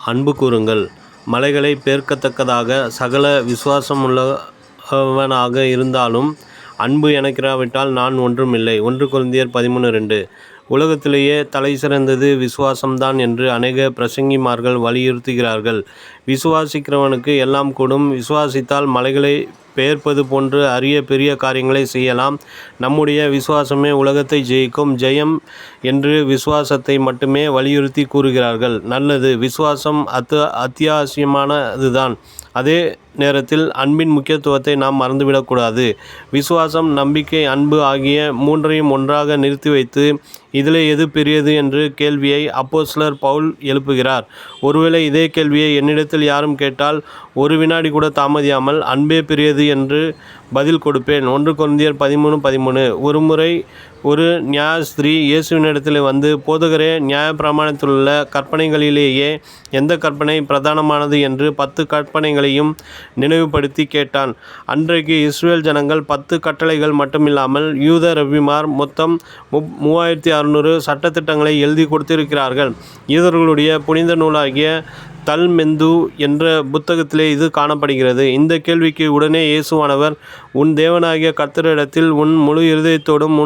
அன்பு கூருங்கள். மலைகளை பெயர்க்கத்தக்கதாக சகல விசுவாசமுள்ளவனாக இருந்தாலும் அன்பு எனக்கிராவிட்டால் நான் ஒன்றுமில்லை. 1 கொரிந்தியர் 13:2. உலகத்திலேயே தலைசிறந்தது விசுவாசம்தான் என்று அநேக பிரசங்கிமார்கள் வலியுறுத்துகிறார்கள். விசுவாசிக்கிறவனுக்கு எல்லாம் கூடும். விசுவாசித்தால் மலைகளை பெயர்ப்பது போன்று அரிய பெரிய காரியங்களை செய்யலாம். நம்முடைய விசுவாசமே உலகத்தை ஜெயிக்கும். ஜெயம் என்று விசுவாசத்தை மட்டுமே வலியுறுத்தி கூறுகிறார்கள். நல்லது, விசுவாசம் அத்தியாவசியமானதுதான். அதே நேரத்தில் அன்பின் முக்கியத்துவத்தை நாம் மறந்துவிடக்கூடாது. விசுவாசம், நம்பிக்கை, அன்பு ஆகிய மூன்றையும் ஒன்றாக நிறுத்தி வைத்து இதிலே எது பெரியது என்று கேள்வியை அப்போஸ்தலர் பவுல் எழுப்புகிறார். ஒருவேளை இதே கேள்வியை என்னிடத்தில் யாரும் கேட்டால் ஒரு வினாடி கூட தாமதியாமல் அன்பே பெரியது என்று பதில் கொடுப்பேன். 1 கொரிந்தியர் 13:13. ஒருமுறை ஒரு நியாயஸ்திரீ இயேசுவினிடத்தில் வந்து, போதகரே, நியாயப்பிரமாணத்திலுள்ள கற்பனைகளிலேயே எந்த கற்பனை பிரதானமானது என்று 10 கற்பனைகளையும் நினைவுபடுத்தி கேட்டான். அன்றைக்கு இஸ்ரவேல் ஜனங்கள் 10 கட்டளைகள் மட்டுமில்லாமல் யூத ரபிமார் மொத்தம் 3600 சட்டத்திட்டங்களை எழுதி கொடுத்திருக்கிறார்கள். யூதர்களுடைய புனித நூலாகிய தல்மெந்து என்ற புத்தகத்திலே இது காணப்படுகிறது. இந்த கேள்விக்கு உடனே இயேசுவானவர், உன் தேவனாகிய கர்த்தரிடத்தில் உன் முழு இருதயத்தோடும்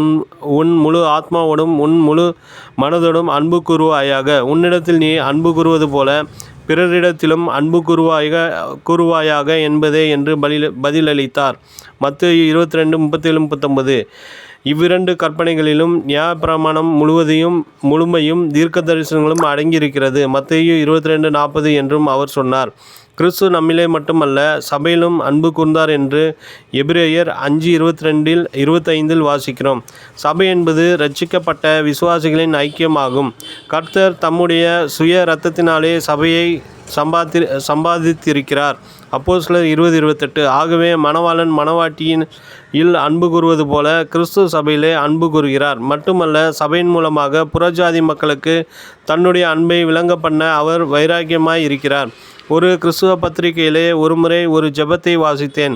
உன் முழு ஆத்மாவோடும் உன் முழு மனதோடும் அன்பு கூறுவாயாக. உன்னிடத்தில் நீ அன்பு கூறுவது போல பிறரிடத்திலும் அன்பு கூறுவாயாக என்பதே என்று பதிலளித்தார். மத்தேயு 22:37-39. இவ்விரண்டு கற்பனைகளிலும் நியாயப்பிரமாணம் முழுமையும் தீர்க்க தரிசனங்களும் அடங்கியிருக்கிறது. மத்தேயு 22:40 என்றும் அவர் சொன்னார். கிறிஸ்து நம்மிலே மட்டுமல்ல, சபையிலும் அன்பு கூர்ந்தார் என்று எபிரேயர் 5:22-25 வாசிக்கிறோம். சபை என்பது இரட்சிக்கப்பட்ட விசுவாசிகளின் ஐக்கியமாகும். கர்த்தர் தம்முடைய சுய இரத்தத்தினாலே சபையை சம்பாதித்திருக்கிறார். அப்போஸ்தலர் 20:28. ஆகவே மணவாளன் மணவாட்டியில் அன்பு கூறுவது போல கிறிஸ்து சபையிலே அன்பு கூறுகிறார். மட்டுமல்ல, சபையின் மூலமாக புறஜாதி மக்களுக்கு தன்னுடைய அன்பை விளங்க பண்ண அவர் வைராக்கியமாய் இருக்கிறார். ஒரு கிறிஸ்துவ பத்திரிகையிலே ஒருமுறை ஒரு ஜெபத்தை வாசித்தேன்.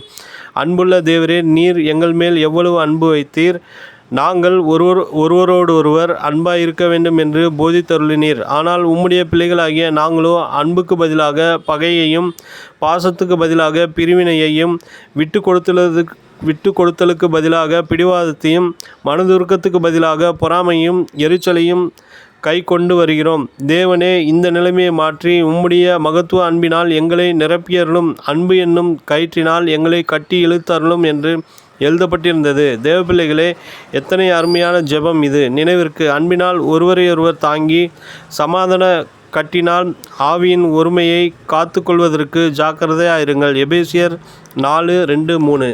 அன்புள்ள தேவரே, நீர் எங்கள் மேல் எவ்வளவு அன்பு வைத்தீர். நாங்கள் ஒருவரோடொருவர் அன்பாய் இருக்க வேண்டும் என்று போதித்தருளினீர். ஆனால் உம்முடைய பிள்ளைகளாகிய நாங்களோ அன்புக்கு பதிலாக பகையையும் பாசத்துக்கு பதிலாக பிரிவினையையும் விட்டு கொடுத்தலுக்கு பதிலாக பிடிவாதத்தையும் மனதுருக்கத்துக்கு பதிலாக பொறாமையும் எரிச்சலையும் கை கொண்டு வருகிறோம். தேவனே, இந்த நிலைமையை மாற்றி உம்முடைய மகத்துவ அன்பினால் எங்களை நிரப்பியருளும். அன்பு என்னும் கயிற்றினால் எங்களை கட்டி இழுத்தருளும் என்று எழுதப்பட்டிருந்தது. தேவப்பிள்ளைகளே, எத்தனை அருமையான ஜெபம் இது! நினைவிற்கு, அன்பினால் ஒருவரையொருவர் தாங்கி சமாதான கட்டினால் ஆவியின் ஒருமையை காத்து கொள்வதற்கு ஜாக்கிரதையாயிருங்கள். எபேசியர் 4:2-3.